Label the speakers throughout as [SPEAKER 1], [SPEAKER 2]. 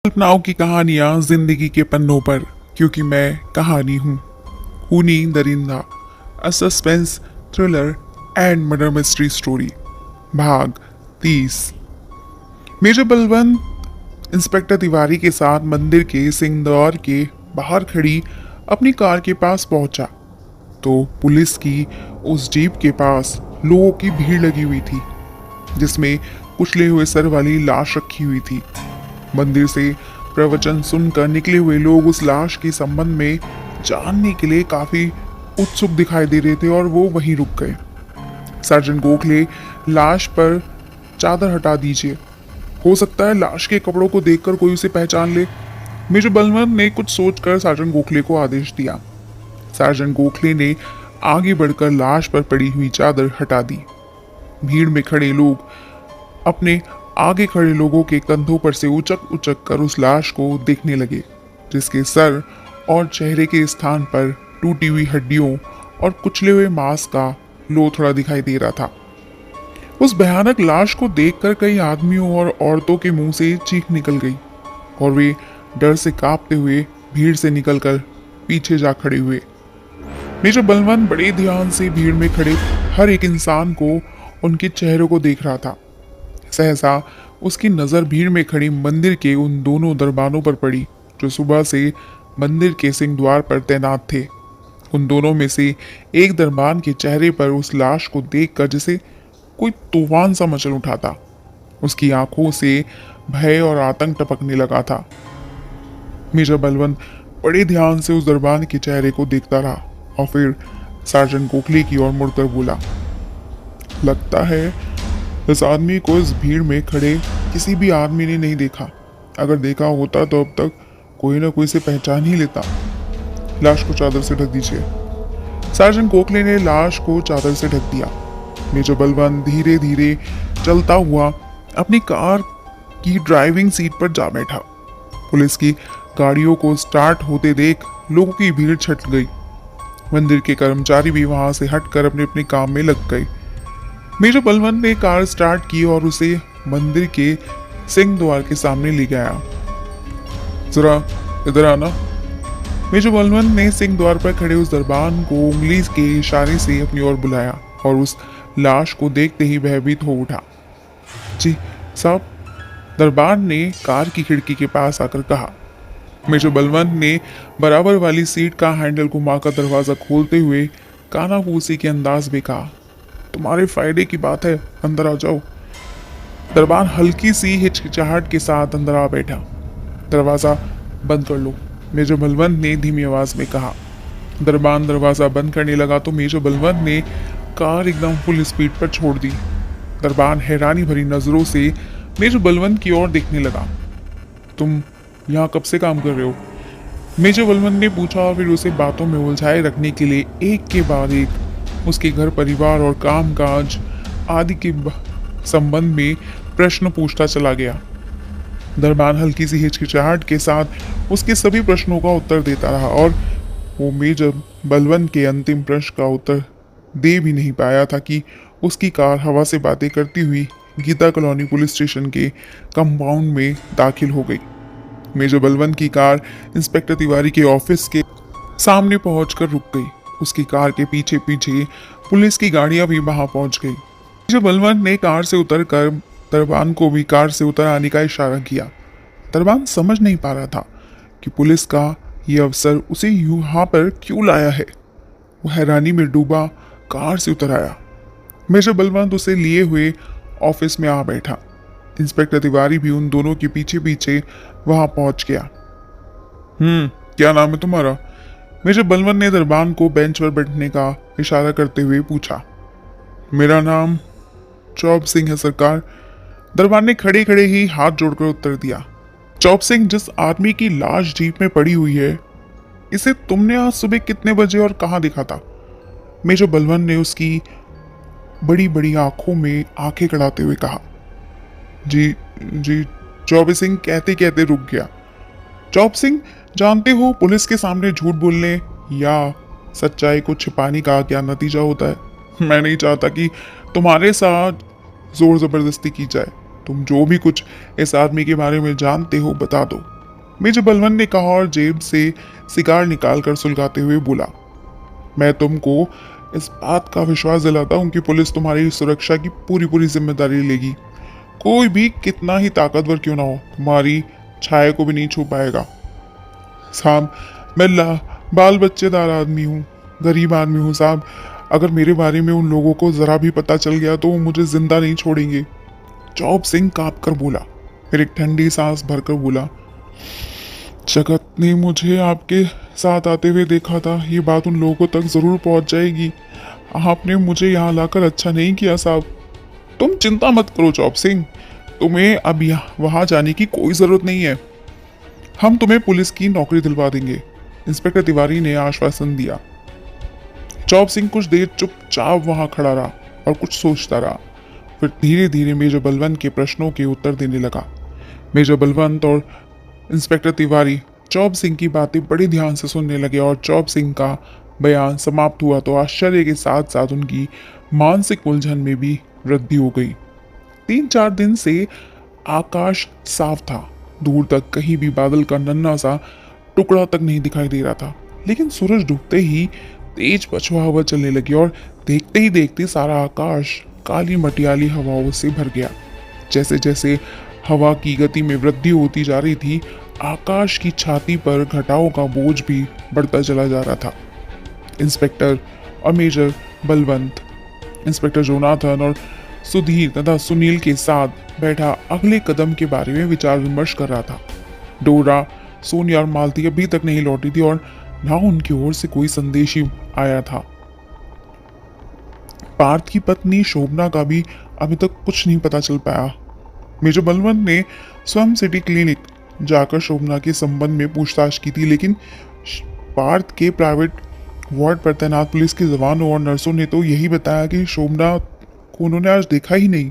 [SPEAKER 1] कल्पनाओं की कहानियां जिंदगी के पन्नों पर, क्योंकि मैं कहानी हूँ। खूनी दरिंदा, a suspense thriller and murder mystery story, भाग 30। मेजर बलवंत इंस्पेक्टर तिवारी के साथ मंदिर के सिंह के बाहर खड़ी अपनी कार के पास पहुंचा तो पुलिस की उस जीप के पास लोगों की भीड़ लगी हुई थी, जिसमें कुचले हुए सर वाली लाश रखी हुई थी। मंदिर से प्रवचन सुनकर निकले हुए लोग उस लाश के संबंध में जानने के लिए काफी उत्सुक दिखाई दे रहे थे और वो वहीं रुक गए। सर्जन गोखले, लाश पर चादर हटा दीजिए, हो सकता है लाश के कपड़ों को देखकर कोई उसे पहचान ले। मेजर बलवंत ने कुछ सोचकर सार्जन गोखले को आदेश दिया। सार्जन गोखले ने आगे बढ़कर लाश पर पड़ी हुई चादर हटा दी। भीड़ में खड़े लोग अपने आगे खड़े लोगों के कंधों पर से उचक उचक कर उस लाश को देखने लगे, जिसके सर और चेहरे के स्थान पर टूटी हुई हड्डियों और कुचले हुए मांस का लोथड़ा दिखाई दे रहा था। उस भयानक लाश को देखकर कई आदमियों और औरतों के मुंह से चीख निकल गई और वे डर से कांपते हुए भीड़ से निकलकर पीछे जा खड़े हुए। मेजर बलवंत बड़े ध्यान से भीड़ में खड़े हर एक इंसान को, उनके चेहरों को देख रहा था। सहसा उसकी नजर भीड़ में खड़ी मंदिर के उन दोनों दरबानों पर पड़ी जो सुबह से मंदिर के सिंह द्वार पर तैनात थे। उन दोनों में से एक दरबान के चेहरे पर उस लाश को देखकर जैसे कोई तूफान सा मचल उठा था। उसकी आंखों से भय और आतंक टपकने लगा था। मेजर बलवंत बड़े ध्यान से उस दरबान के चेहरे को देखता रहा और फिर सार्जन गोखले की ओर मुड़कर बोला, लगता है इस आदमी को इस भीड़ में खड़े किसी भी आदमी ने नहीं देखा। अगर देखा होता तो अब तक कोई ना कोई से पहचान ही लेता। लाश को चादर से ढक दीजिए। सार्जन गोखले ने लाश को चादर से ढक दिया। मेजर बलवंत धीरे धीरे चलता हुआ अपनी कार की ड्राइविंग सीट पर जा बैठा। पुलिस की गाड़ियों को स्टार्ट होते देख लोगों की भीड़ छट गई। मंदिर के कर्मचारी भी वहां से हटकर अपने अपने काम में लग गए। मेजर बलवंत ने कार स्टार्ट की और उसे मंदिर के सिंह द्वार के सामने ले गया। जरा इधर आना। मेजर बलवंत ने सिंह द्वार पर खड़े उस दरबान को उंगली के इशारे से अपनी ओर बुलाया और उस लाश को देखते ही भयभीत हो उठा। जी साहब, दरबान ने कार की खिड़की के पास आकर कहा। मेजर बलवंत ने बराबर वाली सीट का हैंडल घुमाकर दरवाजा खोलते हुए कानाफूसी के अंदाज में कहा, तुम्हारे फायदे की बात है, अंदर आ जाओ। दरबान हल्की सी हिचकिचाहट के साथ अंदर आ बैठा। दरवाजा बंद कर लो, मेजर बलवंत ने धीमी आवाज में कहा। दरबान दरवाजा बंद करने लगा तो मेजर बलवंत ने कार एकदम फुल स्पीड पर छोड़ दी। दरबान हैरानी भरी नजरों से मेजर बलवंत की ओर देखने लगा। तुम यहाँ कब से काम कर रहे हो? मेजर बलवंत ने पूछा और फिर उसे बातों में उलझाए रखने के लिए एक के बाद एक उसके घर परिवार और काम काज आदि के संबंध में प्रश्न पूछता चला गया। दरबान हल्की सी हिचकिचाहट के साथ उसके सभी प्रश्नों का उत्तर देता रहा और वो मेजर बलवंत के अंतिम प्रश्न का उत्तर दे भी नहीं पाया था कि उसकी कार हवा से बातें करती हुई गीता कॉलोनी पुलिस स्टेशन के कंपाउंड में दाखिल हो गई। मेजर बलवंत की कार इंस्पेक्टर तिवारी के ऑफिस के सामने पहुंचकर रुक गई। उसकी कार के पीछे पीछे पुलिस की गाड़ियां भी वहां पहुंच गई। मेजर बलवंत ने कार से उतरकर दरबान को भी कार से उतर आने का इशारा किया। दरबान समझ नहीं पा रहा था कि पुलिस का यह अफसर उसे यहाँ पर क्यों लाया है। वो हैरानी में डूबा कार से उतर आया। मेजर बलवंत उसे लिए हुए ऑफिस में आ बैठा। इंस्पेक्टर तिवारी भी उन दोनों के पीछे पीछे वहां पहुंच गया। क्या नाम है तुम्हारा? मेजर बलवंत ने दरबान को बेंच पर बैठने का इशारा करते हुए पूछा। मेरा नाम चौब सिंह है सरकार। दरबान ने खड़े खड़े ही हाथ जोड़कर उत्तर दिया। चौब सिंह, जिस आदमी की लाश जीप में पड़ी हुई है, इसे तुमने आज सुबह कितने बजे और कहां देखा था? मेजर बलवंत ने उसकी बड़ी बड़ी आंखों में आंखें गड़ाते हुए कहा। जी जी, चौब सिंह कहते कहते रुक गया। चौब सिंह, जानते हो पुलिस के सामने झूठ बोलने या सच्चाई को छिपाने का क्या नतीजा होता है? मैं नहीं चाहता कि तुम्हारे साथ जोर जबरदस्ती की जाए। तुम जो भी कुछ इस आदमी के बारे में जानते हो बता दो। मेजर बलवंत ने कहा और जेब से सिगार निकालकर सुलगाते हुए बोला, मैं तुमको इस बात का विश्वास दिलाता हूँ कि पुलिस तुम्हारी सुरक्षा की पूरी पूरी जिम्मेदारी लेगी। कोई भी कितना ही ताकतवर क्यों ना हो, तुम्हारी छाया को भी नहीं छू पाएगा। साहब, मैं बाल बच्चेदार आदमी हूँ, गरीब आदमी हूँ साहब। अगर मेरे बारे में उन लोगों को जरा भी पता चल गया तो वो मुझे जिंदा नहीं छोड़ेंगे। चौप सिंह कांप कर बोला, फिर एक ठंडी सांस भरकर बोला, जगत ने मुझे आपके साथ आते हुए देखा था। ये बात उन लोगों तक जरूर पहुंच जाएगी। आपने मुझे यहाँ लाकर अच्छा नहीं किया साहब। तुम चिंता मत करो चौप सिंह, तुम्हें अब वहां जाने की कोई जरूरत नहीं है। हम तुम्हें पुलिस की नौकरी दिलवा देंगे, इंस्पेक्टर तिवारी ने आश्वासन दिया। चौप सिंह कुछ देर चुपचाप वहां खड़ा रहा और कुछ सोचता रहा। फिर धीरे धीरे मेजर बलवंत के प्रश्नों के उत्तर देने लगा। मेजर बलवंत और इंस्पेक्टर तिवारी चौप सिंह की बातें बड़े ध्यान से सुनने लगे और चौप सिंह का बयान समाप्त हुआ तो आश्चर्य के साथ साथ उनकी मानसिक उलझन में भी वृद्धि हो गई। 3-4 दिन से आकाश साफ था, दूर तक कहीं भी बादल का नन्हा सा टुकड़ा तक नहीं दिखाई दे रहा था। लेकिन सूरज डूबते ही तेज पछुआ हवा चलने लगी और देखते ही देखते सारा आकाश काली मटियाली हवाओं से भर गया। जैसे जैसे हवा की गति में वृद्धि होती जा रही थी, आकाश की छाती पर घटाओं का बोझ भी बढ़ता चला जा रहा था। इंस्पेक्टर और मेजर बलवंत, इंस्पेक्टर जोनाथन और सुधीर तथा सुनील के साथ बैठा अगले कदम के बारे में विचार विमर्श कर रहा था। डोरा, सोनिया और मालती अभी तक नहीं लौटी थी और ना उनकी ओर से कोई संदेश ही आया था। पार्थ की पत्नी शोभना का भी अभी तक कुछ नहीं पता चल पाया। मेजर बलवंत ने स्वयं सिटी क्लिनिक जाकर शोभना के संबंध में पूछताछ की थी, लेकिन पार्थ के प्राइवेट वार्ड पर तैनात पुलिस के जवानों और नर्सों ने तो यही बताया कि शोभना को उन्होंने आज देखा ही नहीं।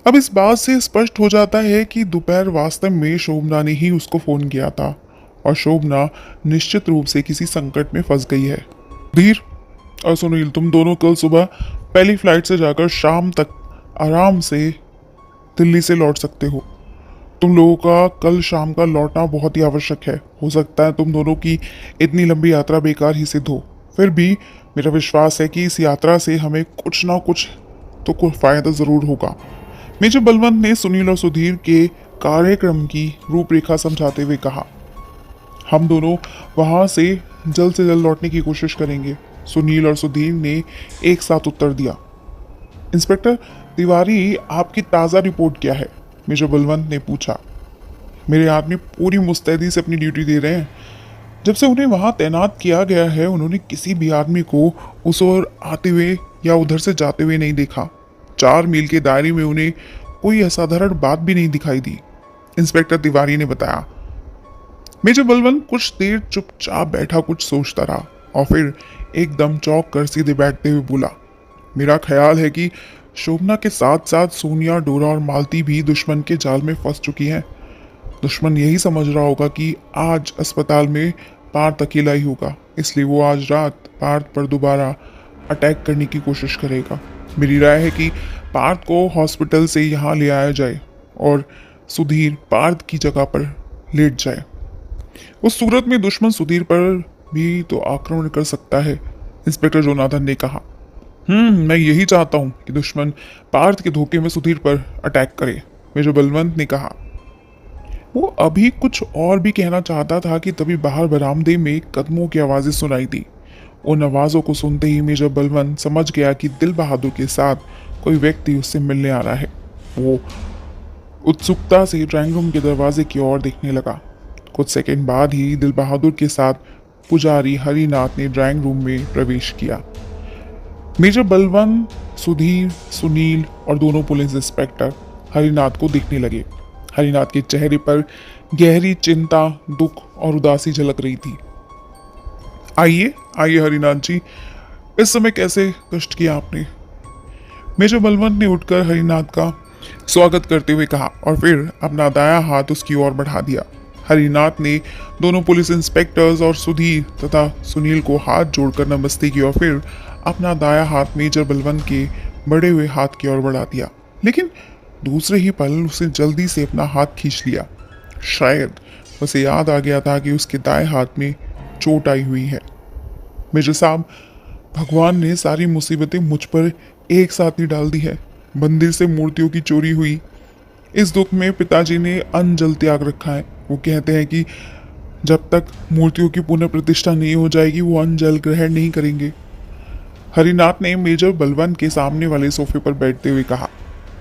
[SPEAKER 1] अब इस बात से स्पष्ट हो जाता है कि दोपहर वास्तव में शोभना ने ही उसको फोन किया था और शोभना निश्चित रूप से किसी संकट में फंस गई है। धीर और सुनील, तुम दोनों कल सुबह पहली फ्लाइट से जाकर शाम तक आराम से दिल्ली से लौट सकते हो। तुम लोगों का कल शाम का लौटना बहुत ही आवश्यक है। हो सकता है तुम दोनों की इतनी लंबी यात्रा बेकार ही सिद्ध हो, फिर भी मेरा विश्वास है कि इस यात्रा से हमें कुछ ना कुछ तो कोई फायदा जरूर होगा। मेजर बलवंत ने सुनील और सुधीर के कार्यक्रम की रूपरेखा समझाते हुए कहा, हम दोनों वहां से जल्द लौटने की कोशिश करेंगे। सुनील और सुधीर ने एक साथ उत्तर दिया। इंस्पेक्टर तिवारी, आपकी ताज़ा रिपोर्ट क्या है? मेजर बलवंत ने पूछा। मेरे आदमी पूरी मुस्तैदी से अपनी ड्यूटी दे रहे हैं। जब से उन्हें वहां तैनात किया गया है, उन्होंने किसी भी आदमी को उस ओर आते हुए या उधर से जाते हुए नहीं देखा। 4 मील के दायरे में उन्हें कोई असाधारण बात भी नहीं दिखाई दी, इंस्पेक्टर तिवारी ने बताया। मेजर बलवंत कुछ देर चुपचाप बैठा कुछ सोचता रहा और फिर एकदम चौंक कर सीधे बैठते हुए बोला, मेरा ख्याल है कि शोभना के साथ साथ सोनिया, डोरा और मालती भी दुश्मन के जाल में फंस चुकी हैं। दुश्मन यही समझ रहा होगा कि आज अस्पताल में पार्थ अकेला ही होगा, इसलिए वो आज रात पार्थ पर दोबारा अटैक करने की कोशिश करेगा। मेरी राय है कि पार्थ को हॉस्पिटल से यहाँ ले आया जाए और सुधीर पार्थ की जगह पर लेट जाए। उस सूरत में दुश्मन सुधीर पर भी तो आक्रमण कर सकता है, इंस्पेक्टर जोनाथन ने कहा। मैं यही चाहता हूँ कि दुश्मन पार्थ के धोखे में सुधीर पर अटैक करे, मेजर बलवंत ने कहा। वो अभी कुछ और भी कहना चाहता था कि तभी बाहर बरामदे में कदमों की आवाजें सुनाई दी। उन आवाजों को सुनते ही मेजर बलवंत समझ गया कि दिल बहादुर के साथ कोई व्यक्ति उससे मिलने आ रहा है। वो उत्सुकता से ड्राइंग रूम के दरवाजे की ओर देखने लगा। कुछ सेकंड बाद ही दिल बहादुर के साथ पुजारी हरिनाथ ने ड्राइंग रूम में प्रवेश किया। मेजर बलवंत, सुधीर, सुनील और दोनों पुलिस इंस्पेक्टर हरिनाथ को देखने लगे। हरिनाथ के चेहरे पर गहरी चिंता, दुख और उदासी झलक रही थी। आइए आइए हरिनाथ जी, इस समय कैसे कष्ट किया आपने? मेजर बलवंत ने उठकर हरिनाथ का स्वागत करते हुए कहा और फिर अपना दायां हाथ उसकी ओर बढ़ा दिया। हरिनाथ ने दोनों पुलिस इंस्पेक्टर्स और सुधीर तथा सुनील को हाथ जोड़कर नमस्ते की और फिर अपना दायां हाथ मेजर बलवंत के बढ़े हुए हाथ की ओर बढ़ा दिया, लेकिन दूसरे ही पल उसने जल्दी से अपना हाथ खींच लिया। शायद उसे याद आ गया था कि उसके दाएं हाथ में चोट आई हुई है। मेजर साहब, भगवान ने सारी मुसीबतें मुझ पर एक साथ ही डाल दी है। मंदिर से मूर्तियों की चोरी हुई, इस दुख में पिताजी ने अन्न जल त्याग रखा है। वो कहते हैं कि जब तक मूर्तियों की पुनः प्रतिष्ठा नहीं हो जाएगी वो अन्न जल ग्रहण नहीं करेंगे। हरिनाथ ने मेजर बलवंत के सामने वाले सोफे पर बैठते हुए कहा,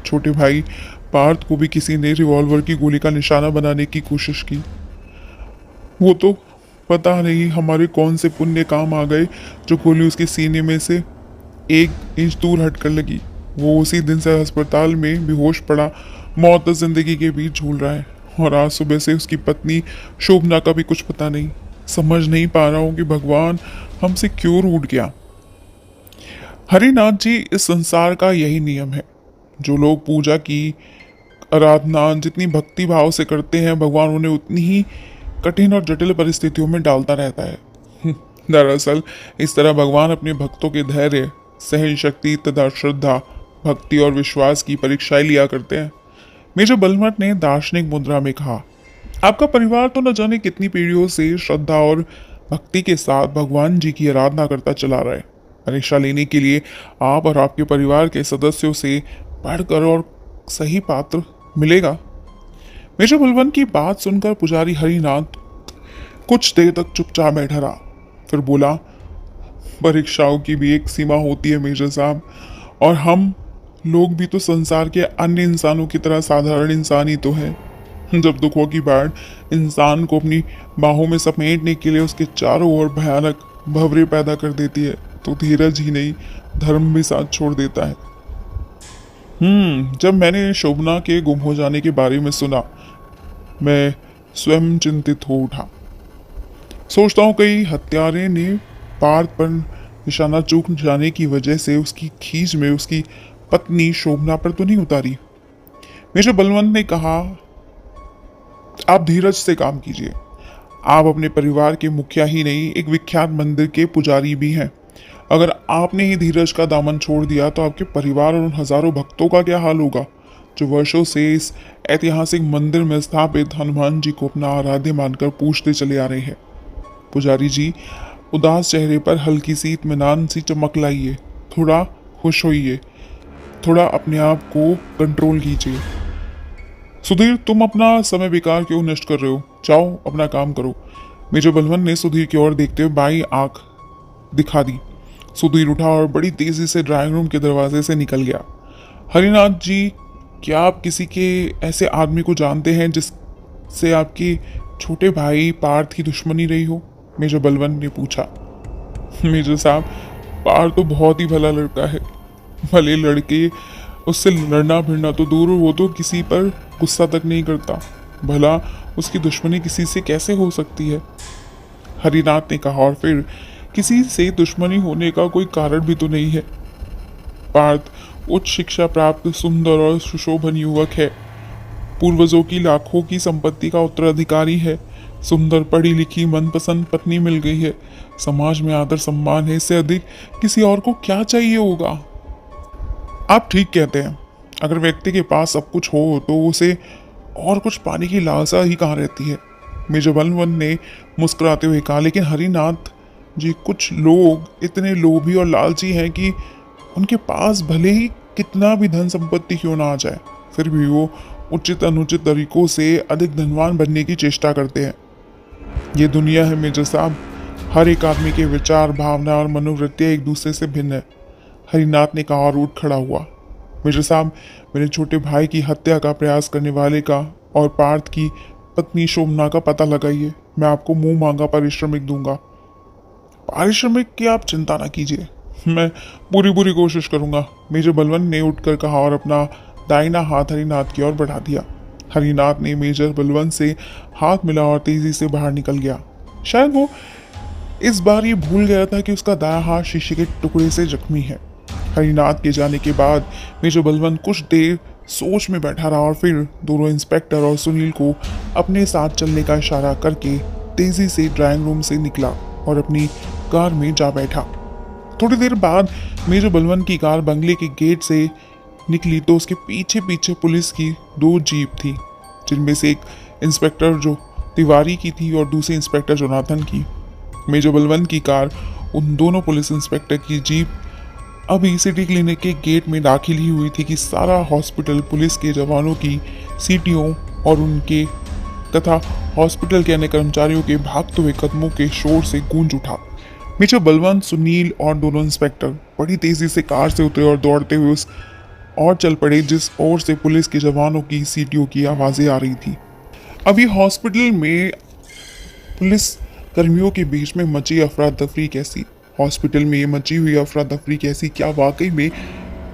[SPEAKER 1] छोटे भाई पार्थ को भी किसी ने रिवॉल्वर की गोली का निशाना बनाने की कोशिश की। वो तो पता नहीं हमारे कौन से पुण्य काम आ गए जो गोली उसके सीने में से 1 इंच दूर हटकर लगी। वो उसी दिन से अस्पताल में बेहोश पड़ा मौत और जिंदगी के बीच झूल रहा है। और आज सुबह से उसकी पत्नी शोभना का भी कुछ पता नहीं। समझ नहीं पा रहा हूँ कि भगवान हमसे क्यों रूठ गया। हरिनाथ जी, इस संसार का यही नियम है। जो लोग पूजा की आराधना जितनी भक्ति भाव से करते हैं, भगवान उन्हें उतनी ही कठिन और जटिल परिस्थितियों में डालता रहता है। दरअसल इस तरह भगवान अपने भक्तों के धैर्य, सहन शक्ति तथा श्रद्धा, भक्ति और विश्वास की परीक्षाएं लिया करते हैं। मेजर बलवंत ने दार्शनिक मुद्रा में कहा, आपका परिवार तो न जाने कितनी पीढ़ियों से श्रद्धा और भक्ति के साथ भगवान जी की आराधना करता चला रहा है। परीक्षा लेने के लिए आप और आपके परिवार के सदस्यों से पढ़कर और सही पात्र मिलेगा। मेजर बलवंत की बात सुनकर पुजारी हरिनाथ कुछ देर तक चुपचाप बैठा रहा, फिर बोला, परीक्षाओं की भी एक सीमा होती है मेजर साहब, और हम लोग भी तो संसार के अन्य इंसानों की तरह साधारण इंसान ही तो हैं। जब दुखों की बाढ़ इंसान को अपनी बाहों में समेटने के लिए उसके चारों ओर भयानक भंवरे पैदा कर देती है, तो धीरज ही नहीं धर्म भी साथ छोड़ देता है। जब मैंने शोभना के गुम हो जाने के बारे में सुना, मैं स्वयं चिंतित हो उठा। सोचता हूँ कई हत्यारे ने पार्थ पर निशाना चूक जाने की वजह से उसकी खींच में उसकी पत्नी शोभना पर तो नहीं उतारी। मेजर बलवंत ने कहा, आप धीरज से काम कीजिए। आप अपने परिवार के मुखिया ही नहीं, एक विख्यात मंदिर के पुजारी भी हैं। अगर आपने ही धीरज का दामन छोड़ दिया तो आपके परिवार और उन हजारों भक्तों का क्या हाल होगा जो वर्षों से इस ऐतिहासिक मंदिर में स्थापित हनुमान जी को अपना आराध्य मानकर पूजते चले आ रहे हैं। पुजारी जी, उदास चेहरे पर हल्की सी इत्मीनान सी चमक लाइए, थोड़ा खुश होइए, थोड़ा अपने आप को कंट्रोल कीजिए। सुधीर, तुम अपना समय बेकार क्यों नष्ट कर रहे हो? जाओ अपना काम करो। मेजर बलवंत ने सुधीर की ओर देखते हुए बाई आंख दिखा दी। सुधीर उठा और बड़ी तेजी से ड्राइंग रूम के दरवाजे से निकल गया। हरिनाथ जी, क्या आप किसी के ऐसे आदमी को जानते हैं जिससे आपके छोटे भाई पार्थ की दुश्मनी रही हो? मेजर बलवंत ने पूछा। मेजर साहब, पार्थ तो बहुत ही भला लड़का है। भले लड़के उससे लड़ना भिड़ना तो दूर, वो तो किसी पर गुस्सा तक नहीं करता। भला उसकी दुश्मनी किसी से कैसे हो सकती है? हरिनाथ ने कहा, और फिर किसी से दुश्मनी होने का कोई कारण भी तो नहीं है। पार्थ उच्च शिक्षा प्राप्त सुंदर और सुशोभन युवक है। पूर्वजों की लाखों की संपत्ति का उत्तराधिकारी है। सुंदर पढ़ी लिखी मनपसंद पत्नी मिल गई है। समाज में आदर सम्मान है। इससे अधिक किसी और को क्या चाहिए होगा? आप ठीक कहते हैं। अगर व्यक्ति के पास सब कुछ हो तो उसे और कुछ पाने की लालसा ही कहाँ रहती है। मेजर बलवंत ने मुस्कुराते हुए कहा, लेकिन हरिनाथ जी, कुछ लोग इतने लोभी और लालची हैं कि उनके पास भले ही कितना भी धन संपत्ति क्यों ना आ जाए, फिर भी वो उचित अनुचित तरीकों से अधिक धनवान बनने की चेष्टा करते हैं। ये दुनिया है मेजर साहब। हर एक आदमी के विचार, भावना और मनोवृत्तियाँ एक दूसरे से भिन्न है। हरिनाथ ने कहा और उठ खड़ा हुआ। मेजर साहब, मेरे छोटे भाई की हत्या का प्रयास करने वाले का और पार्थ की पत्नी शोभना का पता लगाइए। मैं आपको मुंह मांगा पारिश्रमिक दूंगा। पारिश्रमिक की आप चिंता ना कीजिए, मैं पूरी कोशिश करूंगा। मेजर बलवंत ने उठकर कहा और अपना दाहिना हाथ हरिनाथ की ओर बढ़ा दिया। हरिनाथ ने मेजर बलवंत से हाथ मिला और तेजी से बाहर निकल गया। शायद वो इस बार ये भूल गया था कि उसका दायां हाथ शीशे के टुकड़े से जख्मी है। हरिनाथ के जाने के बाद मेजर बलवंत कुछ देर सोच में बैठा रहा और फिर दोनों इंस्पेक्टर और सुनील को अपने साथ चलने का इशारा करके तेजी से ड्राइंग रूम से निकला और अपनी कार में जा बैठा। थोड़ी देर बाद मेजर बलवंत की कार बंगले के गेट से निकली तो उसके पीछे पीछे पुलिस की 2 जीप थी, जिनमें से एक इंस्पेक्टर जो तिवारी की थी और दूसरी इंस्पेक्टर जोनाथन की। मेजर बलवंत की कार उन दोनों पुलिस इंस्पेक्टर की जीप अभी सिटी क्लिनिक के गेट में दाखिल ही हुई थी कि सारा हॉस्पिटल पुलिस के जवानों की सीटियों और उनके तथा हॉस्पिटल के अन्य कर्मचारियों के भागते हुए कदमों के शोर से गूंज उठा। मेजर बलवंत, सुनील और दोनों इंस्पेक्टर बड़ी तेजी से कार से उतरे और दौड़ते हुए उस और चल पड़े जिस ओर से पुलिस के जवानों की सीटियों की आवाजें आ रही थी। अभी हॉस्पिटल में पुलिस कर्मियों के बीच में मची अफरा तफरी कैसी? हॉस्पिटल में ये मची हुई अफरा तफरी कैसी? क्या वाकई में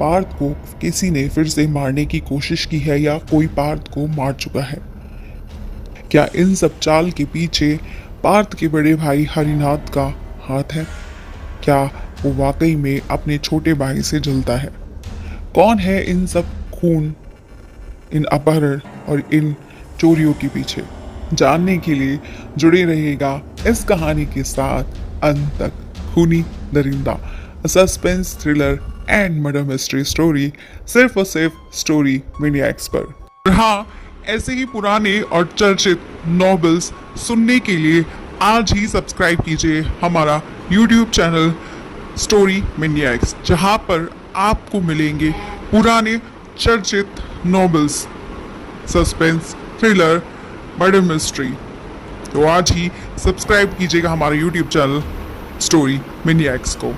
[SPEAKER 1] पार्थ को किसी ने फिर से मारने की कोशिश की है या कोई पार्थ को मार चुका है? क्या इन सब चाल के पीछे पार्थ के बड़े भाई हरिनाथ का हाथ है? क्या वो वाकई में अपने छोटे भाई से जलता है? कौन है इन सब खून, इन अपहरण और इन चोरियों के पीछे? जानने के लिए जुड़े रहेगा इस कहानी के साथ अंत तक। खूनी दरिंदा, suspense thriller and murder mystery story सिर्फ और सिर्फ स्टोरी मैनिएक्स पर। और हाँ, ऐसे ही पुराने और चर्चित नॉवेल्स सुनने के लिए आज ही सब्सक्राइब कीजिए हमारा यूट्यूब चैनल स्टोरी मैनिएक्स, जहाँ पर आपको मिलेंगे पुराने चर्चित novels, suspense, thriller, murder mystery. तो आज ही सब्सक्राइब कीजिएगा हमारे यूट्यूब चैनल स्टोरी मैनिएक्स को।